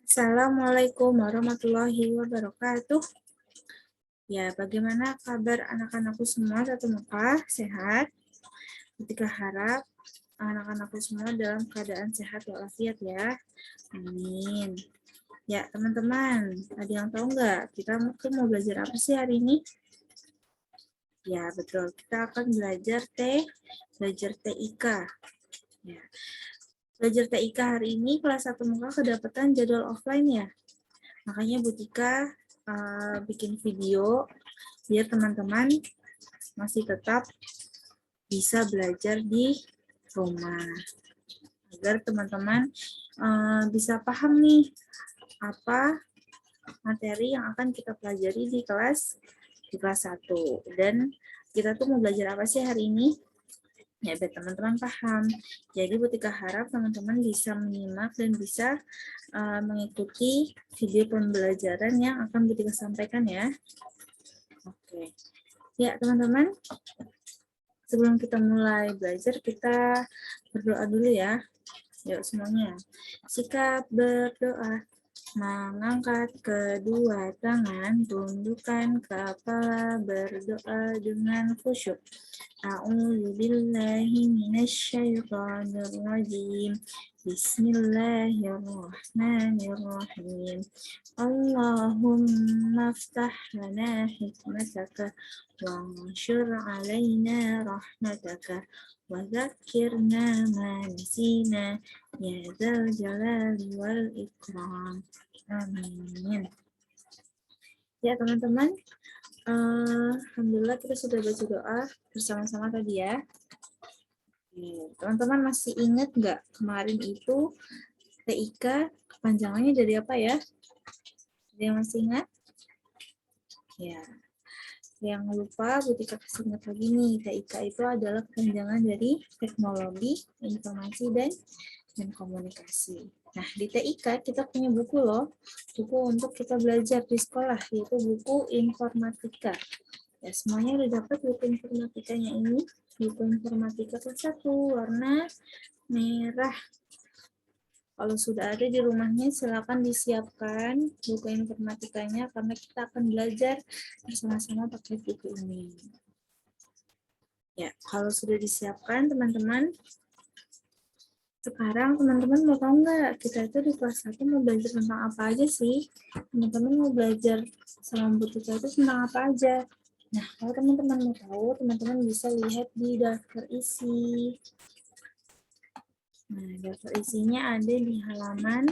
Assalamualaikum warahmatullahi wabarakatuh. Ya, bagaimana kabar anak-anakku semua satu muka? Sehat? Ketika harap anak-anakku semua dalam keadaan sehat walafiat ya. Amin. Ya, teman-teman, ada yang tahu nggak kita mau belajar apa sih hari ini? Ya, betul. Kita akan belajar TIK. Ya. Belajar TIK hari ini kelas 1 muka kedapatan jadwal offline ya. Makanya Bu Tika bikin video biar teman-teman masih tetap bisa belajar di rumah. Agar teman-teman bisa paham nih apa materi yang akan kita pelajari di kelas 1. Dan kita tuh mau belajar apa sih hari ini? Ya, biar teman-teman paham. Jadi Bu Tika harap teman-teman bisa menyimak dan bisa mengikuti video pembelajaran yang akan Bu Tika sampaikan ya. Oke. Ya, teman-teman, sebelum kita mulai belajar, kita berdoa dulu ya. Yuk semuanya. Sikap berdoa. Mengangkat kedua tangan, tundukkan kepala, berdoa dengan khusyuk. A'udzu billahi minasyaitonir rajim. Bismillahirrahmanirrahim. Allahumma aftah lana hikmataka wanshur alaina rahmataka wa dzakirna ma nasina ya dzal jalali wal ikram. Amin. Ya teman-teman, alhamdulillah kita sudah baca doa bersama-sama tadi ya. Teman-teman masih ingat nggak kemarin itu TIK kepanjangannya dari apa ya? Ada yang masih ingat? Ya. Yang lupa, Bu Tika kasih ingat lagi nih, TIK itu adalah kepanjangan dari teknologi, informasi, dan komunikasi. Nah, di TIK kita punya buku loh, buku untuk kita belajar di sekolah, yaitu buku informatika. Ya, semuanya udah dapat buku informatikanya ini, buku informatika kelas 1, warna merah. Kalau sudah ada di rumahnya, silakan disiapkan buku informatikanya, karena kita akan belajar bersama-sama pakai buku ini. Ya, kalau sudah disiapkan, teman-teman, sekarang teman-teman mau tahu nggak, kita itu di kelas 1 mau belajar tentang apa aja sih? Teman-teman mau belajar sama Bu Tika itu tentang apa aja? Nah, kalau teman-teman mau tahu, teman-teman bisa lihat di daftar isi. Nah, daftar isinya ada di halaman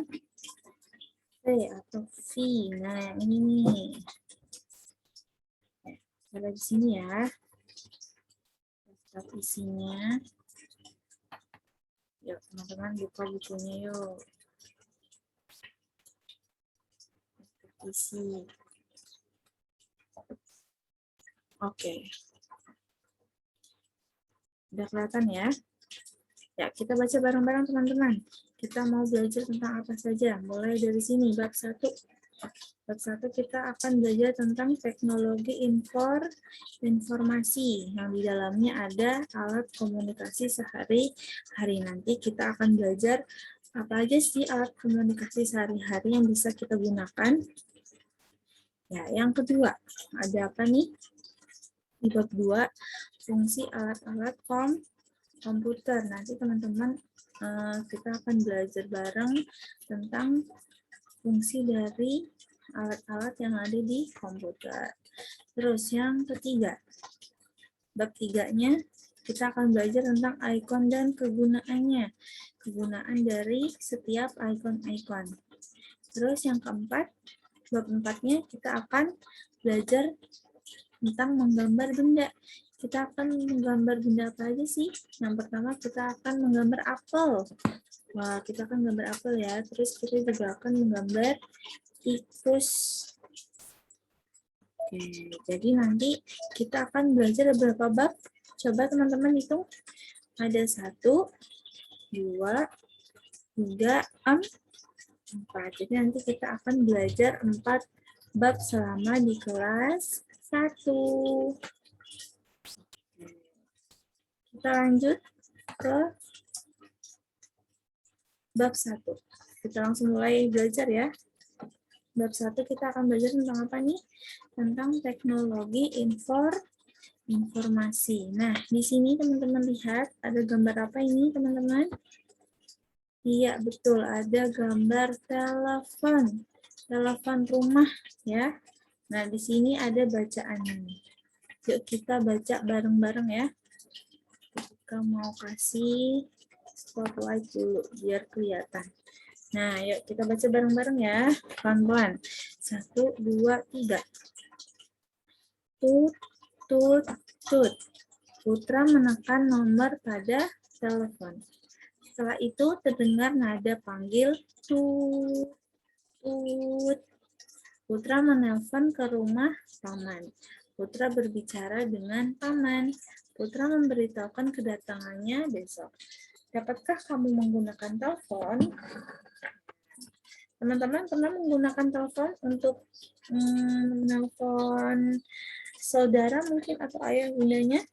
V atau V. Nah, ini nih. Ada di sini ya. Daftar isinya. Yuk, teman-teman buka bukunya yuk. Daftar isi. Oke. Udah kelihatan ya? Ya, kita baca bareng-bareng teman-teman. Kita mau belajar tentang apa saja. Mulai dari sini, bab 1. Bab 1 kita akan belajar tentang teknologi informasi. Yang di dalamnya ada alat komunikasi sehari-hari. Nanti kita akan belajar apa aja sih alat komunikasi sehari-hari yang bisa kita gunakan. Ya, yang kedua, ada apa nih? Di bab 2, fungsi alat-alat komputer. Nanti teman-teman kita akan belajar bareng tentang fungsi dari alat-alat yang ada di komputer. Terus yang ketiga, bab 3-nya kita akan belajar tentang icon dan kegunaannya. Kegunaan dari setiap icon-icon. Terus yang keempat, bab 4-nya kita akan belajar tentang menggambar benda. Kita akan menggambar benda apa aja sih? Yang pertama kita akan menggambar apel. Wah, kita akan gambar apel ya. Terus kita juga akan menggambar tikus. Oke, jadi nanti kita akan belajar beberapa bab. Coba teman-teman hitung. Ada 1, 2, 3, 4. Jadi nanti kita akan belajar 4 bab selama di kelas 1. Kita lanjut ke bab 1. Kita langsung mulai belajar ya. Bab 1 kita akan belajar tentang apa nih? Tentang teknologi informasi. Nah, di sini teman-teman lihat ada gambar apa ini, teman-teman? Iya, betul. Ada gambar telepon. Telepon rumah ya. Nah, di sini ada bacaannya. Yuk kita baca bareng-bareng ya. Kita mau kasih spotlight dulu biar kelihatan. Nah, yuk kita baca bareng-bareng ya. Pelan-pelan. 1, 2, 3. Tut, tut, tut. Putra menekan nomor pada telepon. Setelah itu terdengar nada panggil tut, tut. Putra menelpon ke rumah paman. Putra berbicara dengan paman. Putra memberitahukan kedatangannya besok. Dapatkah kamu menggunakan telepon? Teman-teman pernah menggunakan telepon untuk menelpon saudara mungkin atau ayah bundanya?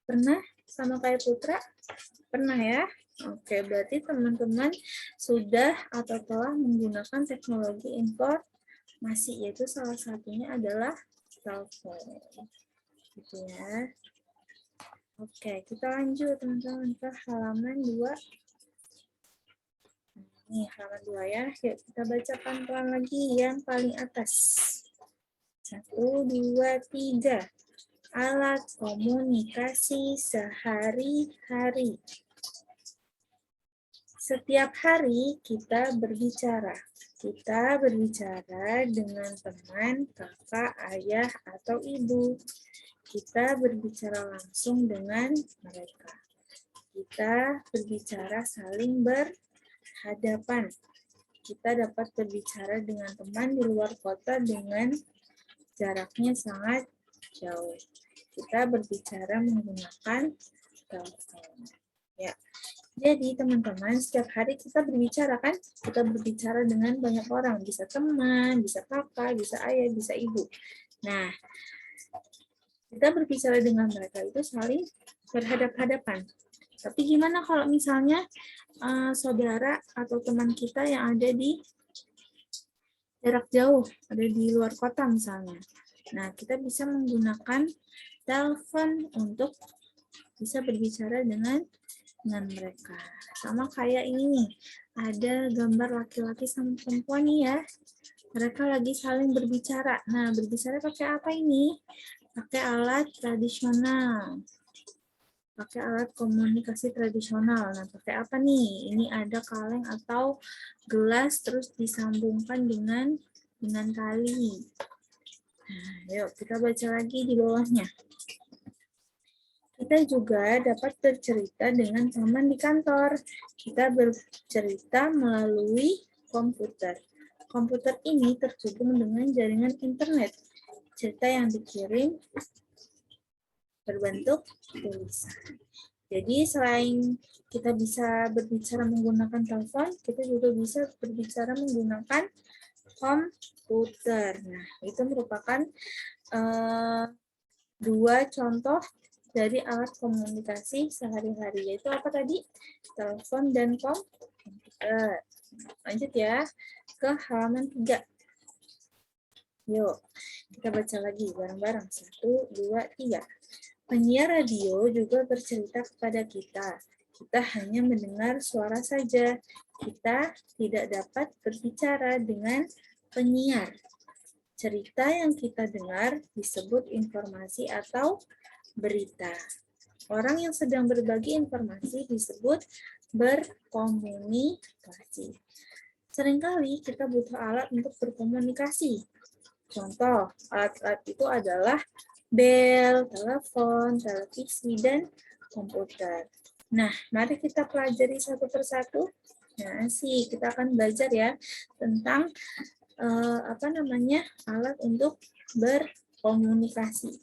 Pernah sama kayak Putra? Pernah ya? Oke, berarti teman-teman sudah atau telah menggunakan teknologi informasi, yaitu salah satunya adalah telepon. Gitu ya. Oke, kita lanjut teman-teman ke halaman 2. Nih, halaman 2 ya. Yuk, kita baca pelan-pelan lagi yang paling atas. 1, 2, 3. Alat komunikasi sehari-hari. Setiap hari kita berbicara. Kita berbicara dengan teman, kakak, ayah, atau ibu. Kita berbicara langsung dengan mereka. Kita berbicara saling berhadapan. Kita dapat berbicara dengan teman di luar kota dengan jaraknya sangat jauh. Kita berbicara menggunakan telepon. Ya. Jadi teman-teman, setiap hari kita berbicara kan? Kita berbicara dengan banyak orang. Bisa teman, bisa kakak, bisa ayah, bisa ibu. Nah, kita berbicara dengan mereka itu saling berhadap-hadapan. Tapi gimana kalau misalnya saudara atau teman kita yang ada di jarak jauh, ada di luar kota misalnya. Nah, kita bisa menggunakan telepon untuk bisa berbicara dengan mereka. Sama kayak ini nih, ada gambar laki-laki sama perempuan nih ya. Mereka lagi saling berbicara. Nah, berbicara pakai apa ini? Pakai alat tradisional. Pakai alat komunikasi tradisional. Nah, pakai apa nih? Ini ada kaleng atau gelas terus disambungkan dengan tali. Nah, yuk kita baca lagi di bawahnya. Kita juga dapat bercerita dengan teman di kantor. Kita bercerita melalui komputer. Komputer ini terhubung dengan jaringan internet. Cerita yang dikirim berbentuk tulisan. Jadi selain kita bisa berbicara menggunakan telepon, kita juga bisa berbicara menggunakan komputer. Nah, itu merupakan dua contoh dari alat komunikasi sehari-hari, yaitu apa tadi? Telepon dan komputer. Lanjut ya, ke halaman 3. Yuk, kita baca lagi bareng-barang. 1, 2, 3. Penyiar radio juga bercerita kepada kita. Kita hanya mendengar suara saja. Kita tidak dapat berbicara dengan penyiar. Cerita yang kita dengar disebut informasi atau berita. Orang yang sedang berbagi informasi disebut berkomunikasi. Seringkali kita butuh alat untuk berkomunikasi. Contoh, alat-alat itu adalah bel, telepon, televisi, dan komputer. Nah, mari kita pelajari satu persatu. Nah, kita akan belajar ya tentang alat untuk berkomunikasi.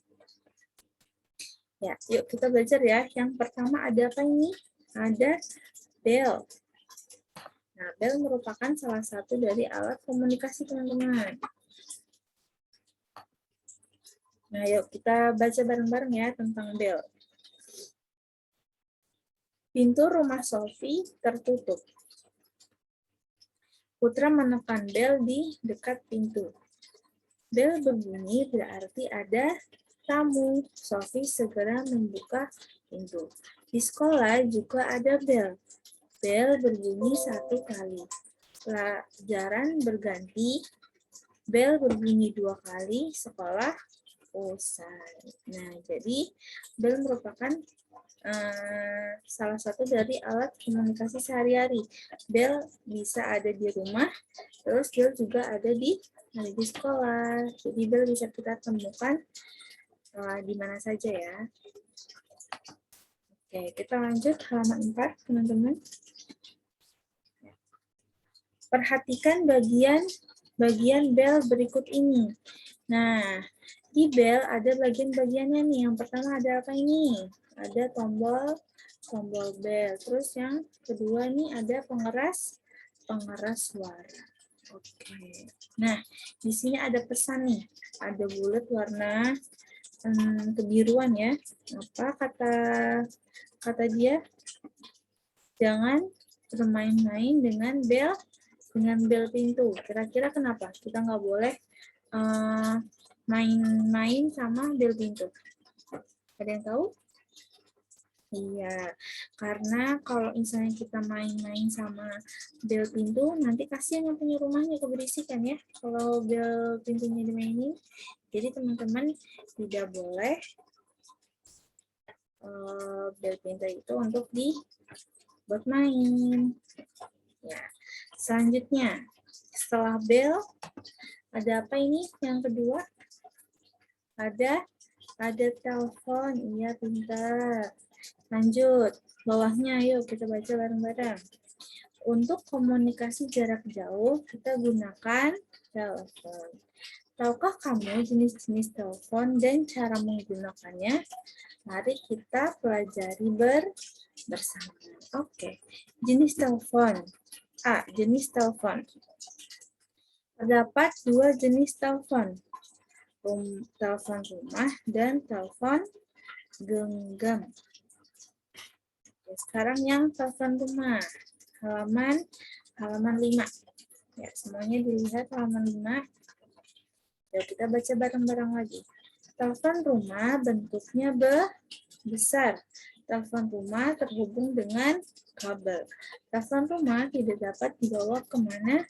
Ya, yuk kita belajar ya. Yang pertama ada apa ini? Ada bel. Nah, bel merupakan salah satu dari alat komunikasi, teman-teman. Nah, yuk kita baca bareng-bareng ya tentang bel. Pintu rumah Sophie tertutup. Putra menekan bel di dekat pintu. Bel berbunyi berarti ada tamu. Sophie segera membuka pintu. Di sekolah juga ada bel. Bel berbunyi 1 kali. Pelajaran berganti. Bel berbunyi 2 kali. Sekolah usai. Nah, jadi bel merupakan salah satu dari alat komunikasi sehari-hari. Bel bisa ada di rumah, terus bel juga ada di sekolah. Jadi bel bisa kita temukan di mana saja ya. Oke, kita lanjut halaman 4, teman-teman. Perhatikan bagian bel berikut ini. Nah, di bel ada bagian-bagiannya nih. Yang pertama ada apa ini? Ada tombol bel. Terus yang kedua nih ada pengeras suara. Oke. Nah, di sini ada pesan nih. Ada bulat warna kebiruan ya. Apa kata dia? Jangan bermain-main dengan bel pintu. Kira-kira kenapa? Kita nggak boleh main-main sama bel pintu. Ada yang tahu? Iya, karena kalau misalnya kita main-main sama bel pintu, nanti kasihan yang punya rumahnya keberisikan ya, kalau bel pintunya dimainin. Jadi teman-teman tidak boleh bel pintu itu untuk dibuat main. Ya, selanjutnya, setelah bel, ada apa ini? Yang kedua, ada telepon. Iya, pintar. Lanjut, bawahnya yuk kita baca bareng-bareng. Untuk komunikasi jarak jauh, kita gunakan telepon. Tahukah kamu jenis-jenis telepon dan cara menggunakannya? Mari kita pelajari bersama. Oke, jenis telepon. A. Jenis telepon. Terdapat 2 jenis telepon. Telepon rumah dan telepon genggam. Sekarang yang telepon rumah, halaman 5. Ya, semuanya dilihat halaman 5. Yuk kita baca bareng-bareng lagi. Telepon rumah bentuknya besar. Telepon rumah terhubung dengan kabel. Telepon rumah tidak dapat dibawa kemana-mana.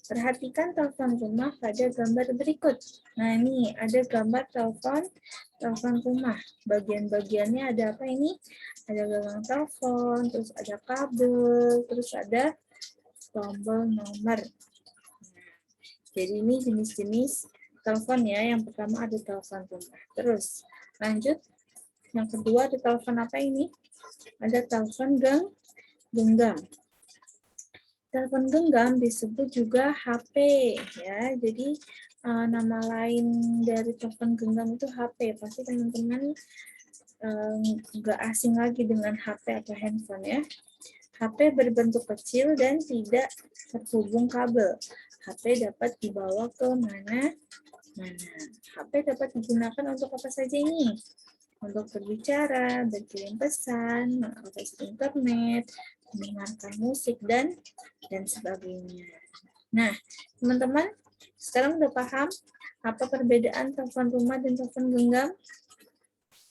Perhatikan telepon rumah pada gambar berikut. Nah, ini ada gambar telepon rumah. Bagian-bagiannya ada apa ini? Ada gagang telepon, terus ada kabel, terus ada tombol nomor. Jadi ini jenis-jenis telepon ya. Yang pertama ada telepon rumah. Terus lanjut. Yang kedua ada telepon apa ini? Ada telepon genggam. Telepon genggam disebut juga HP ya. Jadi nama lain dari telepon genggam itu HP. Pasti teman-teman nggak asing lagi dengan HP atau handphone ya. HP berbentuk kecil dan tidak terhubung kabel. HP dapat dibawa ke mana-mana. HP dapat digunakan untuk apa saja ini? Untuk berbicara, berkirim pesan, mengakses internet, mendengarkan musik, dan sebagainya. Nah, teman-teman, sekarang udah paham apa perbedaan telepon rumah dan telepon genggam?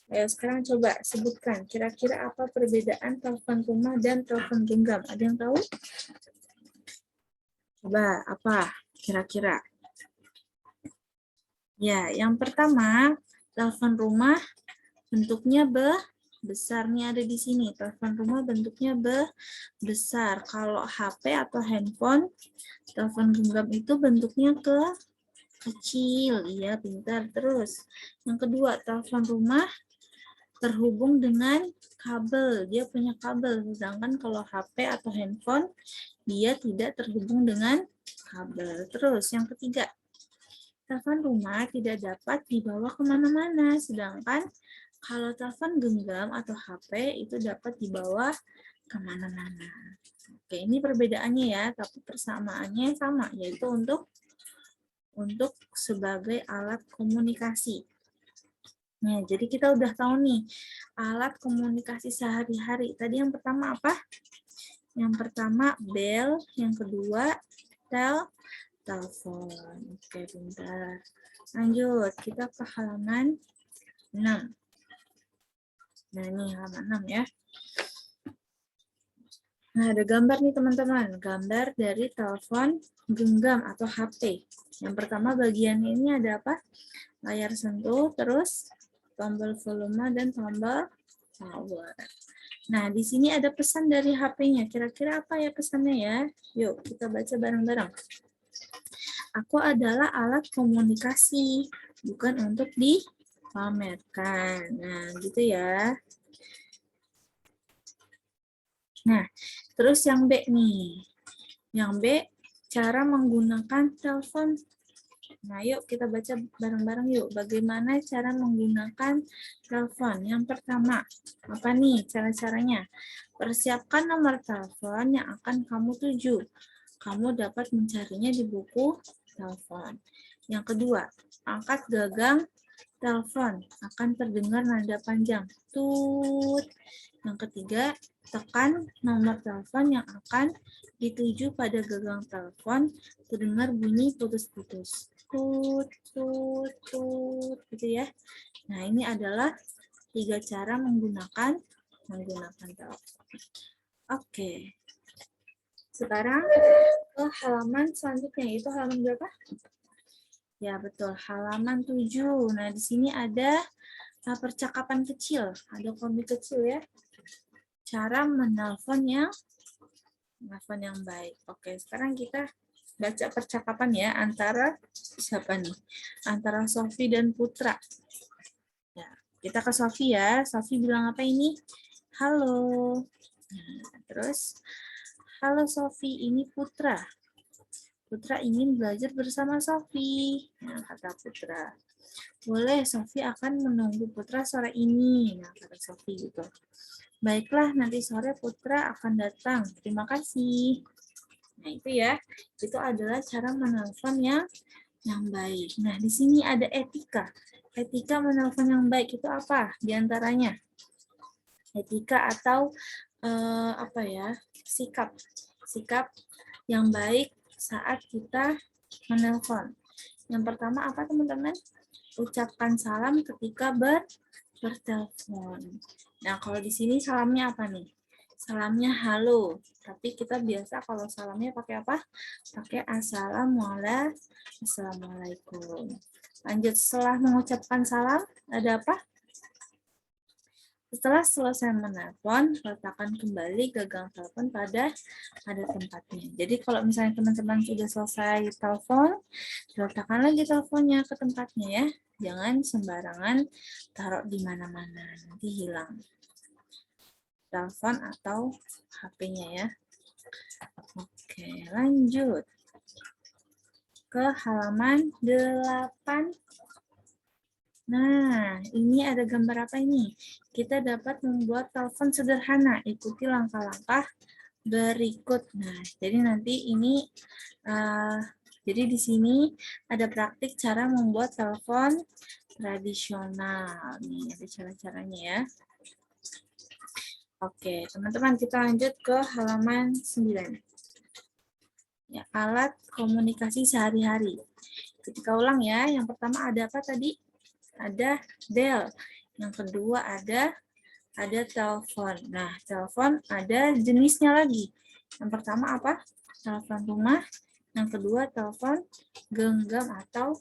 Ayo sekarang coba sebutkan, kira-kira apa perbedaan telepon rumah dan telepon genggam? Ada yang tahu? Coba, apa kira-kira? Ya, yang pertama, telepon rumah bentuknya besarnya ada di sini. Telepon rumah bentuknya besar. Kalau HP atau handphone, telepon genggam itu bentuknya kecil. Iya, pintar. Terus, yang kedua, telepon rumah terhubung dengan kabel. Dia punya kabel. Sedangkan kalau HP atau handphone, dia tidak terhubung dengan kabel. Terus, yang ketiga, telepon rumah tidak dapat dibawa kemana-mana. Sedangkan kalau telepon genggam atau HP itu dapat dibawa kemana-mana. Oke, ini perbedaannya ya, tapi persamaannya sama, yaitu untuk sebagai alat komunikasi. Nah, jadi kita udah tahu nih, alat komunikasi sehari-hari. Tadi yang pertama apa? Yang pertama bell, yang kedua telepon. Oke, pintar. Lanjut, kita ke halaman 6. Nah, ini halaman 6 ya. Nah, ada gambar nih teman-teman. Gambar dari telepon genggam atau HP. Yang pertama bagian ini ada apa? Layar sentuh, terus tombol volume dan tombol power. Nah, di sini ada pesan dari HP-nya. Kira-kira apa ya pesannya ya? Yuk, kita baca bareng-bareng. Aku adalah alat komunikasi, bukan untuk dipamerkan. Nah, gitu ya. Nah, terus yang B nih. Yang B, cara menggunakan telepon. Nah, yuk kita baca bareng-bareng yuk. Bagaimana cara menggunakan telepon? Yang pertama, apa nih cara-caranya? Persiapkan nomor telepon yang akan kamu tuju. Kamu dapat mencarinya di buku telepon. Yang kedua, angkat gagang telepon. Akan terdengar nada panjang. Tut. Yang ketiga, tekan nomor telepon yang akan dituju pada gagang telepon. Terdengar bunyi putus-putus. Tut, tut, tut. Gitu ya. Nah, ini adalah 3 cara menggunakan telepon. Oke. Sekarang ke halaman selanjutnya, yaitu halaman berapa? Ya, betul. Halaman 7. Nah, di sini ada percakapan kecil. Ada komik kecil ya. Cara menelpon yang baik. Oke, sekarang kita baca percakapan ya antara siapa nih? Antara Sofi dan Putra. Ya, kita ke Sofi ya. Sofi bilang apa ini? Halo. Nah, terus, halo Sofi, ini Putra. Putra ingin belajar bersama Sofi. Nah, kata Putra. Boleh, Sofi akan menunggu Putra sore ini. Nah, kata Sofi gitu. Baiklah, nanti sore Putra akan datang. Terima kasih. Nah, itu ya. Itu adalah cara menelpon yang baik. Nah, di sini ada etika. Etika menelpon yang baik itu apa? Di antaranya etika atau apa ya? Sikap yang baik saat kita menelpon. Yang pertama apa, teman-teman? Ucapkan salam ketika bertelepon. Nah, kalau di sini salamnya apa nih? Salamnya halo. Tapi kita biasa kalau salamnya pakai apa? Pakai assalamualaikum. Lanjut, setelah mengucapkan salam, ada apa? Setelah selesai menelpon, letakkan kembali gagang telepon pada tempatnya. Jadi kalau misalnya teman-teman sudah selesai telepon, letakkan lagi teleponnya ke tempatnya ya. Jangan sembarangan taruh di mana-mana, nanti hilang telepon atau HP-nya ya. Oke, lanjut ke halaman 8. Nah, ini ada gambar apa ini? Kita dapat membuat telepon sederhana. Ikuti langkah-langkah berikut. Nah, jadi nanti ini, jadi di sini ada praktik cara membuat telepon tradisional. Nih, ada cara-caranya ya. Oke, teman-teman, kita lanjut ke halaman 9. Ya, alat komunikasi sehari-hari. Ketika ulang ya, yang pertama ada apa tadi? Ada bel. Yang kedua ada telepon. Nah, telepon ada jenisnya lagi. Yang pertama apa? Telepon rumah. Yang kedua telepon genggam atau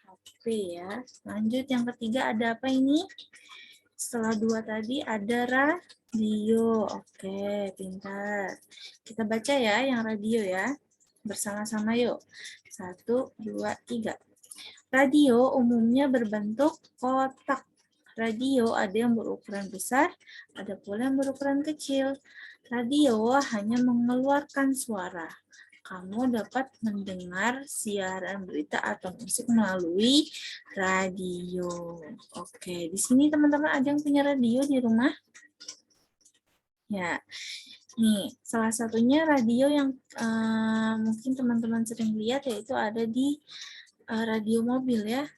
HP ya. Lanjut yang ketiga ada apa ini? Setelah 2 tadi ada radio. Oke, pintar. Kita baca ya yang radio ya. Bersama-sama yuk. 1, 2, 3. Radio umumnya berbentuk kotak. Radio ada yang berukuran besar, ada pula yang berukuran kecil. Radio hanya mengeluarkan suara. Kamu dapat mendengar siaran berita atau musik melalui radio. Oke, di sini teman-teman ada yang punya radio di rumah? Ya, nih salah satunya radio yang mungkin teman-teman sering lihat yaitu ada di radio mobil ya.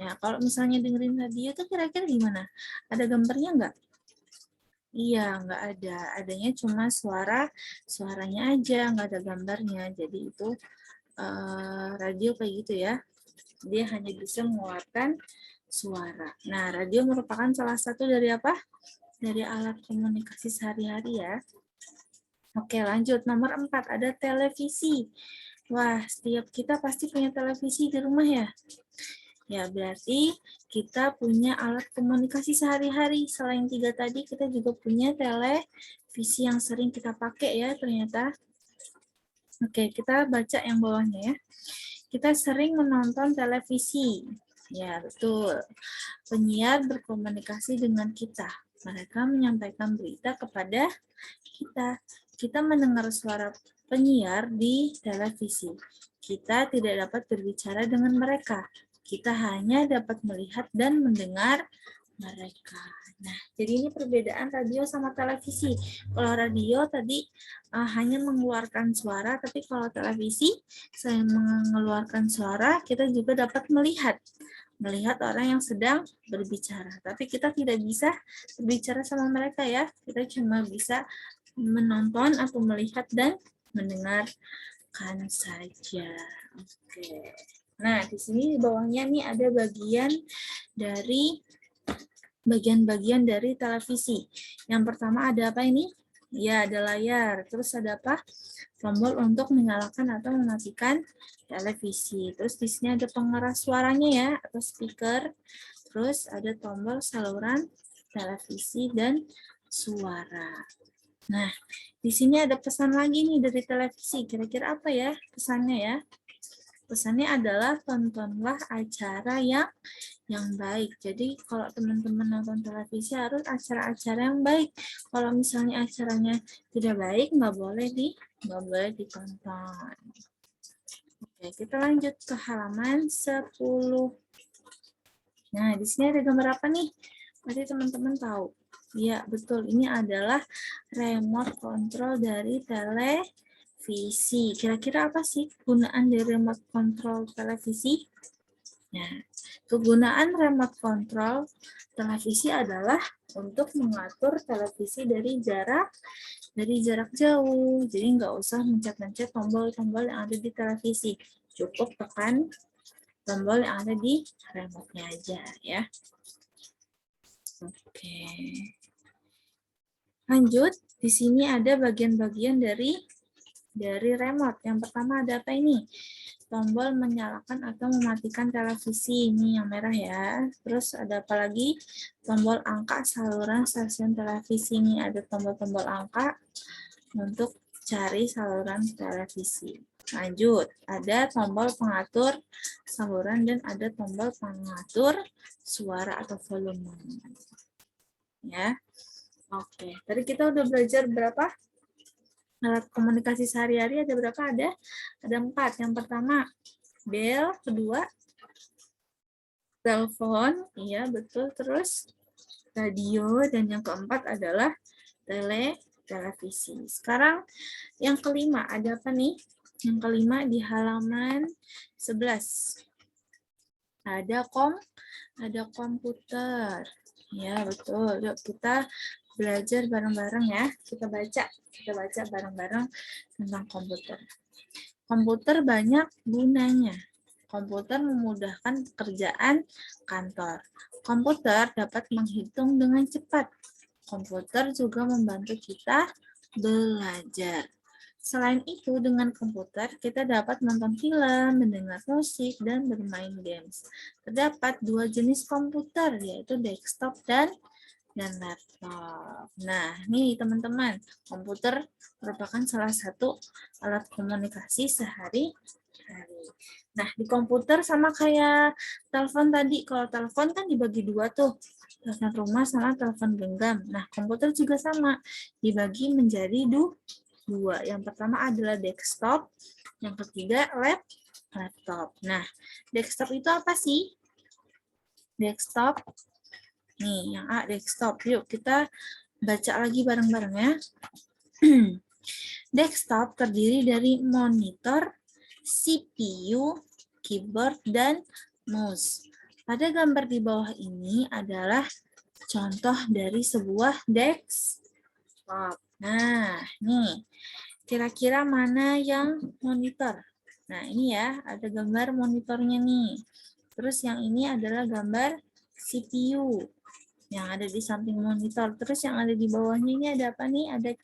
Ya, kalau misalnya dengerin radio itu kira-kira gimana? Ada gambarnya nggak? Iya, nggak ada. Adanya cuma suaranya aja, nggak ada gambarnya. Jadi itu radio kayak gitu ya. Dia hanya bisa mengeluarkan suara. Nah, radio merupakan salah satu dari apa? Dari alat komunikasi sehari-hari ya. Oke, lanjut. Nomor 4, ada televisi. Wah, setiap kita pasti punya televisi di rumah ya. Ya, berarti kita punya alat komunikasi sehari-hari. Selain 3 tadi, kita juga punya televisi yang sering kita pakai ya ternyata. Oke, kita baca yang bawahnya ya. Kita sering menonton televisi. Ya, betul. Penyiar berkomunikasi dengan kita. Mereka menyampaikan berita kepada kita. Kita mendengar suara penyiar di televisi. Kita tidak dapat berbicara dengan mereka. Kita hanya dapat melihat dan mendengar mereka. Nah, jadi ini perbedaan radio sama televisi. Kalau radio tadi hanya mengeluarkan suara, tapi kalau televisi selain mengeluarkan suara, kita juga dapat melihat orang yang sedang berbicara. Tapi kita tidak bisa berbicara sama mereka ya. Kita cuma bisa menonton atau melihat dan mendengarkan saja. Oke. Nah, di sini di bawahnya nih ada bagian-bagian dari televisi. Yang pertama ada apa ini? Ya, ada layar. Terus ada apa? Tombol untuk menyalakan atau mematikan televisi. Terus di sini ada pengeras suaranya ya, atau speaker. Terus ada tombol saluran televisi dan suara. Nah, di sini ada pesan lagi nih dari televisi. Kira-kira apa ya pesannya ya? Pesannya adalah tontonlah acara yang baik. Jadi kalau teman-teman nonton televisi harus acara-acara yang baik. Kalau misalnya acaranya tidak baik, nggak boleh ditonton. Oke, kita lanjut ke halaman 10. Nah, di sini ada gambar apa nih? Pasti teman-teman tahu. Iya, betul. Ini adalah remote control dari televisi. Kira-kira apa sih gunaan dari remote control televisi? Nah, kegunaan remote control televisi adalah untuk mengatur televisi dari jarak jauh. Jadi nggak usah mencet-mencet tombol-tombol yang ada di televisi. Cukup tekan tombol yang ada di remote-nya aja ya. Oke. Lanjut, di sini ada bagian-bagian dari remote. Yang pertama ada apa ini? Tombol menyalakan atau mematikan televisi, ini yang merah ya. Terus ada apa lagi? Tombol angka saluran stasiun televisi, ini ada tombol-tombol angka untuk cari saluran televisi. Lanjut, ada tombol pengatur saluran dan ada tombol pengatur suara atau volume. Ya. Oke, tadi kita udah belajar berapa? Alat komunikasi sehari-hari ada berapa? Ada 4. Yang pertama, bel. Kedua, telepon. Iya, betul. Terus, radio. Dan yang keempat adalah televisi. Sekarang, yang kelima, ada apa nih? Yang kelima di halaman 11. Ada komputer. Ya, betul. Yuk kita belajar bareng-bareng ya. Kita baca bareng-bareng tentang komputer. Komputer banyak gunanya. Komputer memudahkan pekerjaan kantor. Komputer dapat menghitung dengan cepat. Komputer juga membantu kita belajar. Selain itu, dengan komputer kita dapat menonton film, mendengar musik, dan bermain games. Terdapat 2 jenis komputer, yaitu desktop dan laptop. Nah, nih teman-teman, komputer merupakan salah satu alat komunikasi sehari-hari. Nah, di komputer sama kayak telepon tadi. Kalau telepon kan dibagi 2 tuh, telepon rumah sama telepon genggam. Nah, komputer juga sama, dibagi menjadi 2. Yang pertama adalah desktop, yang ketiga laptop. Nah, desktop itu apa sih? Desktop, nih yang A, desktop. Yuk kita baca lagi bareng-bareng ya. Desktop terdiri dari monitor, CPU, keyboard, dan mouse. Pada gambar di bawah ini adalah contoh dari sebuah laptop. Nah, nih, kira-kira mana yang monitor? Nah, ini ya, ada gambar monitornya nih. Terus yang ini adalah gambar CPU yang ada di samping monitor. Terus yang ada di bawahnya ini ada apa nih? Ada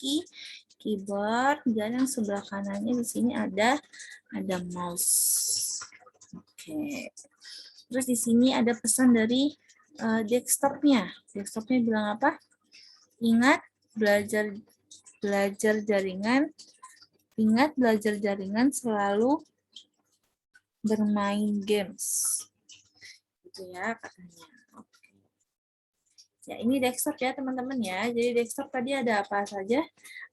keyboard, dan yang sebelah kanannya di sini ada mouse. Oke. Terus di sini ada pesan dari desktopnya. Desktopnya bilang apa? Ingat belajar jaringan. Ingat belajar jaringan selalu bermain games. Gitu ya katanya. Oke. Ya, ini desktop ya teman-teman ya. Jadi desktop tadi ada apa saja?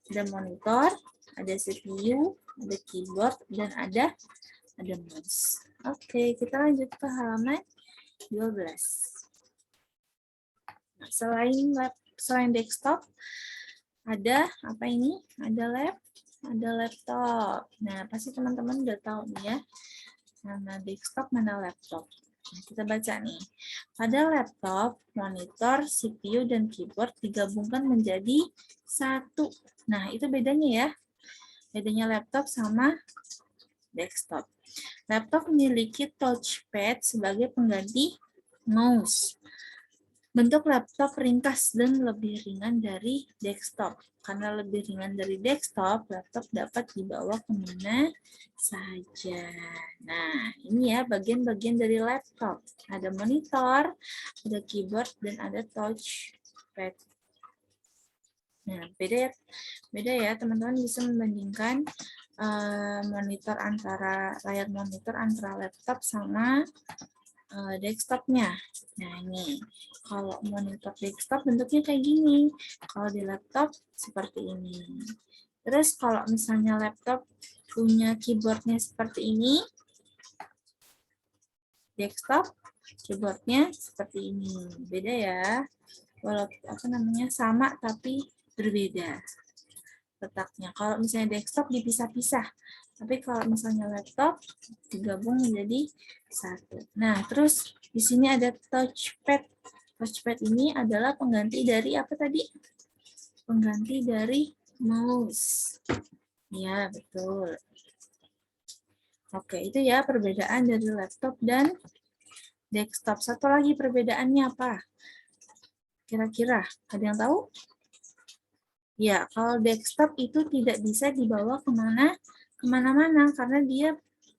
Ada monitor, ada CPU, ada keyboard, dan ada mouse. Oke, kita lanjut ke halaman 12. Nah, selain desktop, ada apa ini? Ada laptop. Nah, pasti teman-teman udah tahu nih ya. Mana desktop, mana laptop. Nah, kita baca nih. Pada laptop, monitor, CPU, dan keyboard digabungkan menjadi satu. Nah, itu bedanya ya. Bedanya laptop sama desktop. Laptop memiliki touchpad sebagai pengganti mouse. Bentuk laptop ringkas dan lebih ringan dari desktop. Karena lebih ringan dari desktop, laptop dapat dibawa kemana saja. Nah, ini ya bagian-bagian dari laptop. Ada monitor, ada keyboard, dan ada touchpad. Nah, beda ya teman-teman bisa membandingkan layar monitor antara laptop sama desktopnya. Nah, ini kalau monitor desktop bentuknya kayak gini. Kalau di laptop seperti ini. Terus kalau misalnya laptop punya keyboardnya seperti ini, desktop keyboardnya seperti ini. Beda ya. Walaupun sama tapi berbeda letaknya. Kalau misalnya desktop dipisah-pisah. Tapi kalau misalnya laptop digabung menjadi satu. Nah, terus di sini ada touchpad. Touchpad ini adalah pengganti dari apa tadi? Pengganti dari mouse. Ya, betul. Oke, itu ya perbedaan dari laptop dan desktop. Satu lagi perbedaannya apa? Kira-kira ada yang tahu? Ya, kalau desktop itu tidak bisa dibawa kemana-mana karena dia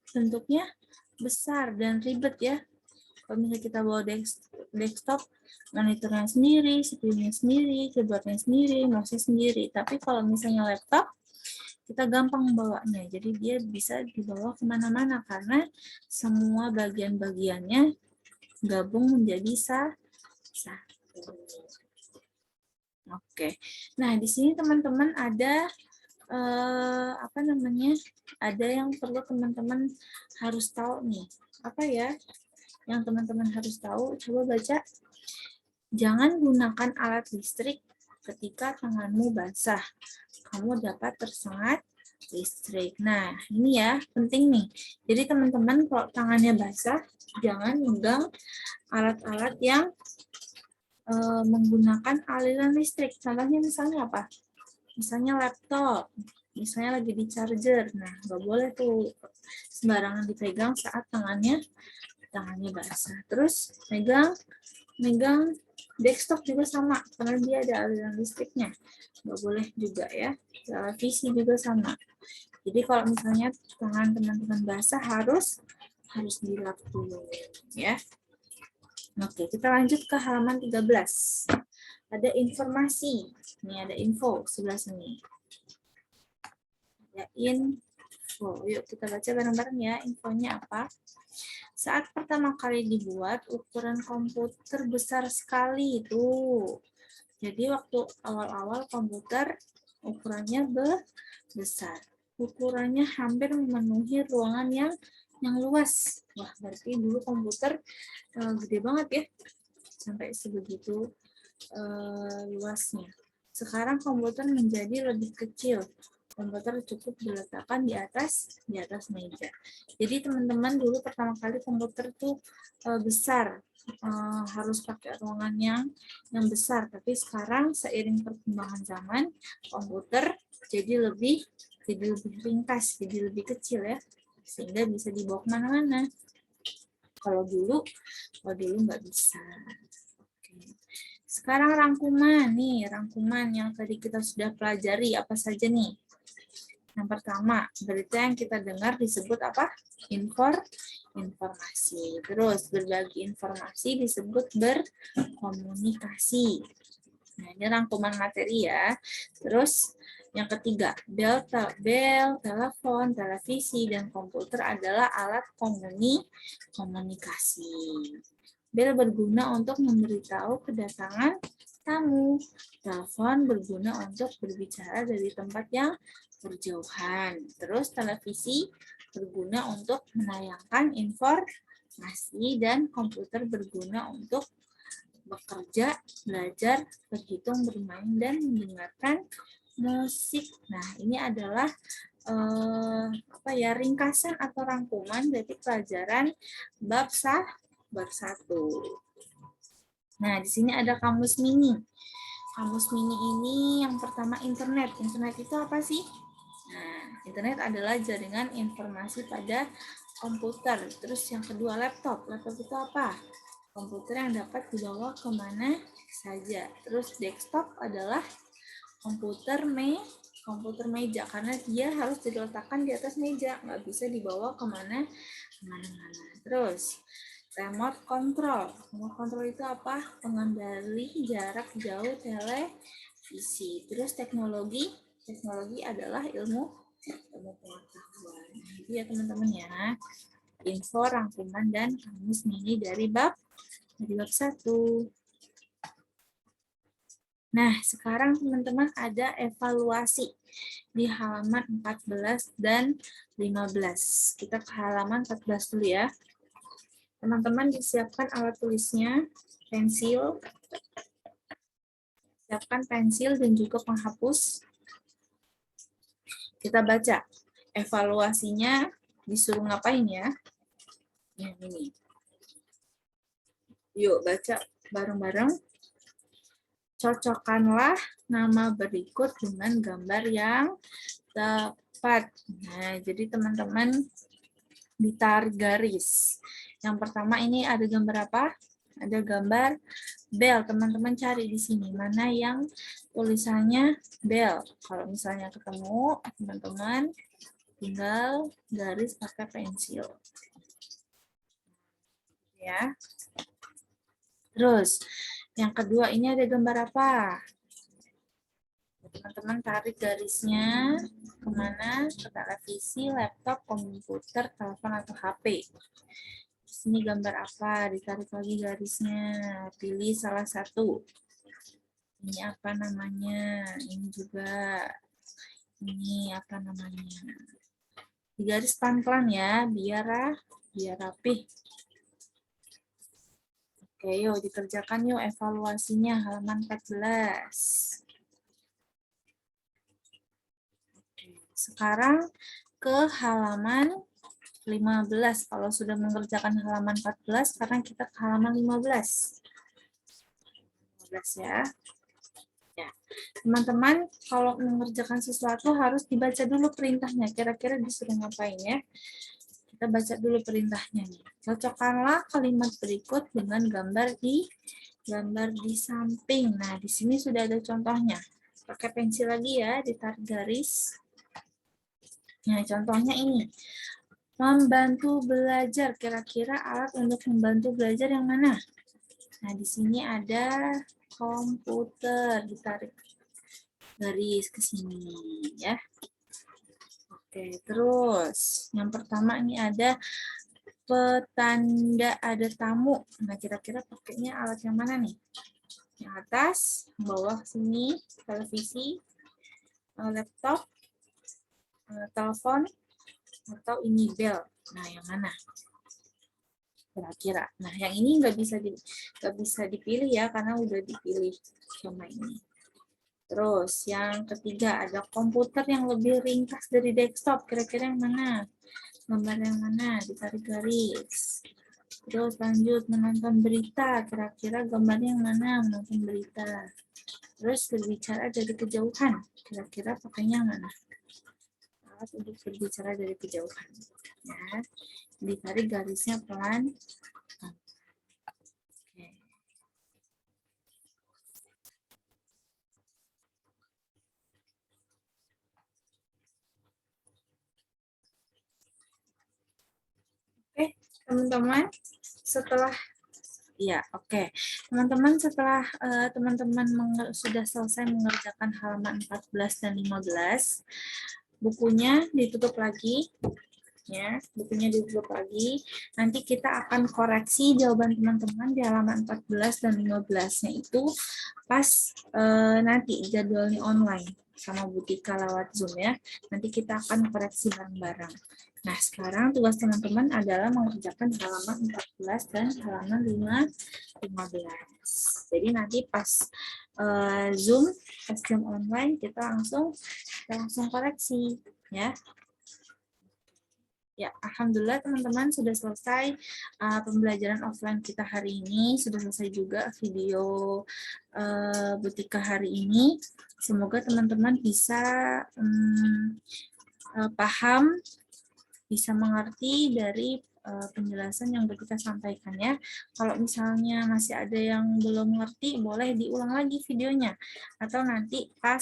bentuknya besar dan ribet ya. Kalau misalnya kita bawa desktop, monitornya sendiri, CPU-nya sendiri, keyboard-nya sendiri, mouse-nya sendiri. Tapi kalau misalnya laptop, kita gampang membawanya. Jadi dia bisa dibawa kemana-mana karena semua bagian-bagiannya gabung menjadi satu. Oke. Nah, di sini teman-teman ada ada yang perlu teman-teman harus tahu nih. Apa ya yang teman-teman harus tahu? Coba baca. Jangan gunakan alat listrik ketika tanganmu basah. Kamu dapat tersengat listrik. Nah, ini ya penting nih. Jadi teman-teman kalau tangannya basah, jangan megang alat-alat yang menggunakan aliran listrik. Contohnya misalnya apa? Misalnya laptop, misalnya lagi di charger. Nah, nggak boleh tuh sembarangan dipegang saat tangannya basah. Terus megang desktop juga sama, karena dia ada aliran listriknya. Nggak boleh juga ya. Televisi juga sama. Jadi kalau misalnya tangan teman-teman basah harus dilap dulu ya. Oke, kita lanjut ke halaman 13. Ada informasi. Ini ada info sebelah sini. Ada info. Yuk kita baca bareng-bareng ya. Infonya apa? Saat pertama kali dibuat, ukuran komputer besar sekali itu. Jadi waktu awal-awal komputer ukurannya besar. Ukurannya hampir memenuhi ruangan yang luas. Wah, berarti dulu komputer gede banget ya. Sampai sebegitu luasnya. Sekarang komputer menjadi lebih kecil. komputer cukup diletakkan di atas meja. Jadi teman-teman dulu pertama kali komputer tuh besar, harus pakai ruangan yang besar. Tapi sekarang seiring perkembangan zaman, komputer jadi lebih ringkas, jadi lebih kecil ya, sehingga bisa dibawa kemana-mana. Kalau dulu nggak bisa. Sekarang rangkuman yang tadi kita sudah pelajari apa saja nih? Yang pertama, berita yang kita dengar disebut apa? Informasi. Terus berbagi informasi disebut berkomunikasi. Nah, ini rangkuman materi ya. Terus yang ketiga, bel, telepon, televisi, dan komputer adalah alat komunikasi. Bel berguna untuk memberitahu kedatangan tamu. Telepon berguna untuk berbicara dari tempat yang berjauhan. Terus televisi berguna untuk menayangkan informasi dan komputer berguna untuk bekerja, belajar, berhitung, bermain, dan mendengarkan musik. Nah, ini adalah ringkasan atau rangkuman dari pelajaran bab 1. Nah, di sini ada kamus mini. Kamus mini ini yang pertama internet. Internet itu apa sih? Nah, internet adalah jaringan informasi pada komputer. Terus yang kedua laptop. Laptop itu apa? Komputer yang dapat dibawa kemana saja. Terus desktop adalah komputer meja karena dia harus diletakkan di atas meja, nggak bisa dibawa kemana-mana. Terus remote control. Remote control itu apa? Pengendali jarak jauh televisi. Terus teknologi adalah ilmu pengetahuan. Itu ya teman-teman ya. Info, rangkuman, dan kamus mini dari bab 1. Nah, sekarang teman-teman ada evaluasi di halaman 14 dan 15. Kita ke halaman 14 dulu ya. Teman-teman disiapkan alat tulisnya, pensil, siapkan pensil dan juga penghapus. Kita baca. Evaluasinya disuruh ngapain ya? Yang ini. Yuk baca bareng-bareng. Cocokkanlah nama berikut dengan gambar yang tepat. Nah, jadi teman-teman ditarik garis. Yang pertama ini ada gambar apa? Ada gambar bel. Teman-teman cari di sini mana yang tulisannya bel. Kalau misalnya ketemu, teman-teman tinggal garis pakai pensil. Ya. Terus, yang kedua ini ada gambar apa? Teman-teman tarik garisnya kemana? Ke televisi, laptop, komputer, telepon, atau HP. Ini gambar apa? Ditarik lagi garisnya. Pilih salah satu. Ini apa namanya? Ini juga. Ini apa namanya? Di garis pelan-pelan ya, biar rapi. Oke, yuk dikerjakan yuk evaluasinya halaman 14. Sekarang ke halaman 15. Kalau sudah mengerjakan halaman 14, sekarang kita ke halaman 15. 15 ya. Ya. Teman-teman, kalau mengerjakan sesuatu harus dibaca dulu perintahnya. Kira-kira disuruh ngapain ya? Kita baca dulu perintahnya nih. Cocokkanlah kalimat berikut dengan gambar di samping. Nah, di sini sudah ada contohnya. Pakai pensil lagi ya, ditarik garis. Nah, contohnya ini. Membantu belajar. Kira-kira alat untuk membantu belajar yang mana? Nah, di sini ada komputer. Ditarik garis ke sini ya. Oke, terus yang pertama ini ada petanda ada tamu. Nah, kira-kira pakainya alat yang mana nih? Yang atas, bawah sini, televisi, laptop, telepon, atau ini bel. Nah, yang mana? Kira-kira. Nah, yang ini nggak bisa dipilih ya, karena udah dipilih sama ini. Terus yang ketiga ada komputer yang lebih ringkas dari desktop. Kira-kira yang mana? Gambar yang mana? Ditarik garis. Terus lanjut menonton berita. Kira-kira gambar yang mana? Menonton berita. Terus berbicara dari kejauhan. Kira-kira pakainya yang mana? Alat untuk berbicara dari kejauhan. Ya, ditarik garisnya pelan. Oke. Oke, teman-teman, setelah ya, oke. Teman-teman, setelah teman-teman sudah selesai mengerjakan halaman 14 dan 15, bukunya ditutup lagi. Ya, bukunya ditutup lagi. Nanti kita akan koreksi jawaban teman-teman di halaman 14 dan 15-nya itu pas nanti jadwalnya online sama Bu Tika lewat Zoom ya. Nanti kita akan koreksi bareng-bareng. Nah, sekarang tugas teman-teman adalah mengerjakan halaman 14 dan halaman 15. Jadi nanti pas Zoom online kita langsung koreksi ya. Ya, alhamdulillah teman-teman sudah selesai pembelajaran offline kita hari ini, sudah selesai juga video Bu Tika hari ini. Semoga teman-teman bisa paham, bisa mengerti dari penjelasan yang kita sampaikan ya. Kalau misalnya masih ada yang belum mengerti, boleh diulang lagi videonya. Atau nanti pas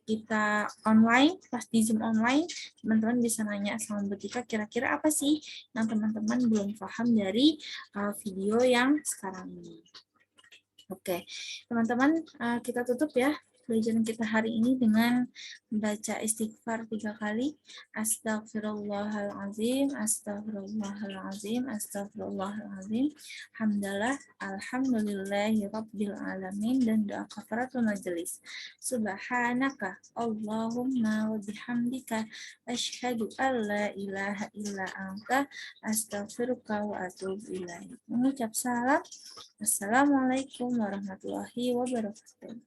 kita online, pas di Zoom online, teman-teman bisa nanya sama Bu Tika, kira-kira apa sih yang teman-teman belum paham dari video yang sekarang ini. Oke, teman-teman, kita tutup ya pelajaran kita hari ini dengan membaca istighfar 3 kali. Astagfirullahaladzim, astagfirullahaladzim, astagfirullahaladzim. Hamdalah, alhamdulillahirabbil alamin, dan doa kafaratul majelis. Subhanaka Allahumma wa bihamdika asyhadu an la ilaha illa anta astaghfiruka wa atubu ilaik. Mengucap salam. Assalamualaikum warahmatullahi wabarakatuh.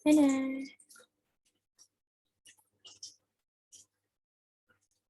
Dadah.